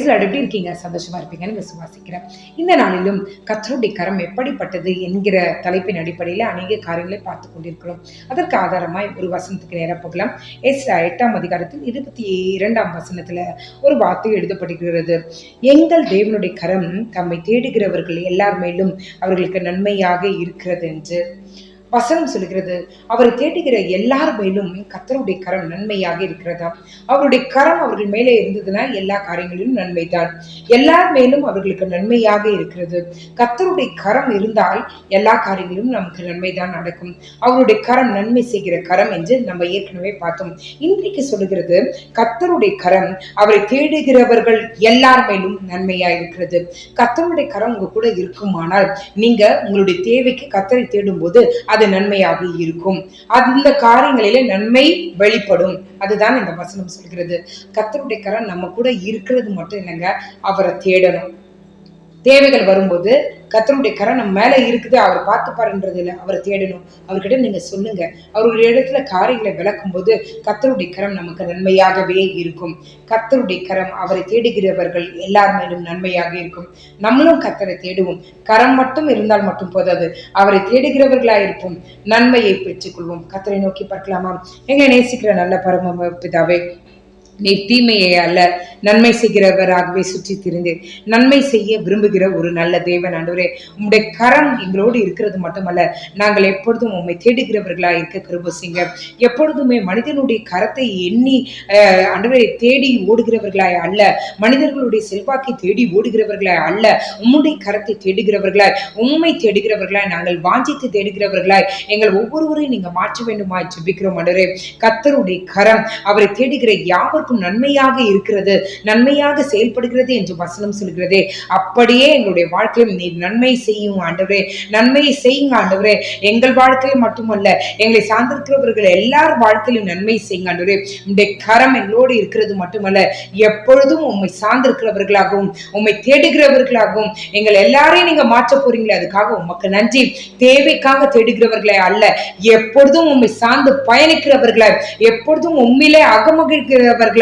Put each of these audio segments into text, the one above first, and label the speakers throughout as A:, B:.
A: எப்படி இருக்கீங்க? சந்தோஷமா இருப்பீங்கன்னு விசுவாசிக்கிறேன். இந்த நாளிலும் கர்த்தருடைய கரம் எப்படிப்பட்டது என்கிற தலைப்பின் அடிப்படையில் அநேக காரியங்களை பார்த்து கொண்டிருக்கிறோம். அதற்கு ஆதாரமாய் ஒரு வசனத்துக்கு நேரம் போகலாம். எஸ்றா 8ஆம் அதிகாரத்தில் 22ஆம் வசனத்துல ஒரு வார்த்தை எழுதப்படுகிறது. எங்கள் தேவனுடைய கரம் தம்மை தேடுகிறவர்கள் எல்லார் மேலும் அவர்களுக்கு நன்மையாக இருக்கிறது என்று வசனம் சொல்கிறது. அவரை தேடுகிற எல்லார் மேலும் கர்த்தருடைய கரம் நன்மையாக இருக்கிறதா? அவருடைய கரம் அவர்கள் மேலே இருந்ததுன்னா எல்லா காரியங்களிலும் நன்மைதான். எல்லார் மேலும் அவர்களுக்கு நன்மையாக இருக்கிறது. கர்த்தருடைய கரம் இருந்தால் எல்லா காரியங்களிலும் நமக்கு நன்மைதான் நடக்கும். அவருடைய கரம் நன்மை செய்கிற கரம் என்று நம்ம ஏற்கனவே பார்த்தோம். இன்றைக்கு சொல்லுகிறது கர்த்தருடைய கரம் அவரை தேடுகிறவர்கள் எல்லார் மேலும் நன்மையா இருக்கிறது. கர்த்தருடைய கரம் உங்க கூட இருக்குமானால் நீங்க உங்களுடைய தேவைக்கு கர்த்தரை தேடும் போது அது நன்மையாக இருக்கும். அந்த காரியங்களிலே நன்மை வெளிப்படும். அதுதான் இந்த வசனம் சொல்கிறது. கர்த்தருடைய கரம் நம்ம கூட இருக்கிறது மட்டும் இல்லைங்க, அவரை தேடணும். தேவைகள் வரும்போது கர்த்தருடைய கரம் நம்ம மேல இருக்குது, அவர் பார்த்துப்பாருன்றது இல்லை, அவரை தேடணும். அவர்கிட்ட நீங்க சொல்லுங்க. அவருடைய இடத்துல காரியங்களை விளக்கும் போது கர்த்தருடைய கரம் நமக்கு நன்மையாகவே இருக்கும். கர்த்தருடைய கரம் அவரை தேடுகிறவர்கள் எல்லார் மேலும் நன்மையாக இருக்கும். நம்மளும் கர்த்தரை தேடுவோம். கரம் மட்டும் இருந்தால் மட்டும் போதாது, அவரை தேடுகிறவர்களா இருப்போம், நன்மையை பெற்றுக்கொள்வோம். கர்த்தரை நோக்கி பார்க்கலாமா? எங்களை நேசிக்கிற நல்ல பரம பிதாவே, நீ தீமையை அல்ல நன்மை செய்கிறவராகவே சுற்றி திரிந்து நன்மை செய்ய விரும்புகிற ஒரு நல்ல தேவன் ஆண்டவரே, உம்முடைய கரம் எங்களோடு இருக்கிறது மட்டுமல்ல, நாங்கள் எப்பொழுதும் உம்மை தேடுகிறவர்களா இருக்க கிருபை செய்யுங்க. எப்பொழுதுமே மனிதனுடைய கரத்தை எண்ணி ஆண்டவரே தேடி ஓடுகிறவர்களாய் அல்ல, மனிதர்களுடைய செல்வாக்கை தேடி ஓடுகிறவர்களாய் அல்ல, உம்முடைய கரத்தை தேடுகிறவர்களாய், உண்மை தேடுகிறவர்களாய், நாங்கள் வாஞ்சித்து தேடுகிறவர்களாய் எங்கள் ஒவ்வொருவரையும் நீங்க மாற்ற வேண்டுமாய் ஜெபிக்கிறோம் ஆண்டவரே. கர்த்தருடைய கரம் அவரை தேடுகிற யாவருக்கும் நன்மையாக இருக்கிறது, நன்மையாக செயல்படுகிறது என்று வசனம் சொல்கிறதே. அப்படியே எங்களுடைய வாழ்க்கையிலும் நீ நன்மை செய்யும் ஆண்டவரே, நன்மையை செய்யுங்க ஆண்டவரே. எங்கள் வாழ்க்கையில் மட்டுமல்ல, எங்களை சார்ந்திருக்கிறவர்கள் எல்லார் வாழ்க்கையிலும் நன்மை செய்யுங்க ஆண்டவரே. உம்முடைய கரம் எங்களோடு இருக்கிறது மட்டுமல்ல, எப்பொழுதும் உம்மை சார்ந்திருக்கிறவர்களாகவும் உம்மை தேடுகிறவர்களாகவும் எங்கள் எல்லாரையும் நீங்க மாற்ற போறீங்களே, அதுக்காக உமக்கு நன்றி. தேவைக்காக தேடுகிறவர்களே அல்ல, எப்பொழுதும் உம்மை சார்ந்து பயணிக்கிறவர்களாய், எப்பொழுதும் உம்மிலே அகமகிழ்கிறவர்களாய்,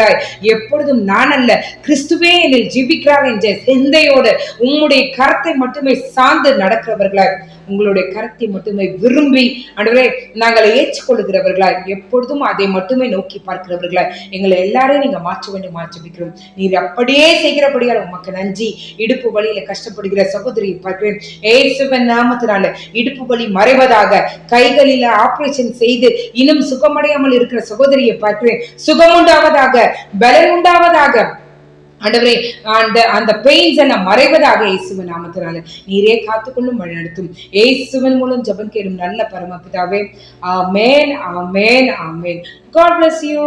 A: எப்பொழுதும் நான் அல்ல கிறிஸ்துவே என்னில் ஜீவிக்கிறார் என்ற சிந்தையோடு உம்முடைய கரத்தை மட்டுமே சார்ந்து நடக்கிறவர்களாய், உங்களுடைய கரத்தை மட்டுமே விரும்பி ஆண்டவரே நாங்கள் ஏற்றுக்கொள்கிறவர்களாய், எப்பொழுதும் அதை மட்டுமே நோக்கி பார்க்கிறவர்களாய் எங்களை எல்லாரையும் நீங்க மாற்ற வேண்டும் ஜெபிக்கிறோம். நீர் அப்படியே செய்கிறபடியால் உமக்கு நன்றி. இடுப்பு வலியில கஷ்டப்படுகிற சகோதரியை பார்க்கிறேன். இயேசுவின் நாமத்தினால இடுப்பு வலி மறைவதாக, கைகளில ஆபரேஷன் செய்து இன்னும் சுகமடையாமல் இருக்கிற சகோதரியை பார்க்கிறேன். சுகம் உண்டாவதாக, பலன் உண்டாவதாக ஆண்டவரே. அந்த பெயின்ஸ் எல்லாம் மறைவதாக இயேசுவின் நாமத்தினால நீரே காத்துக்கொள்ளும் வழி நடத்தும். இயேசுவின் மூலம் ஜெபம் கேளும் நல்ல பரமபிதாவே. ஆமென், ஆமென், ஆமென். God bless you.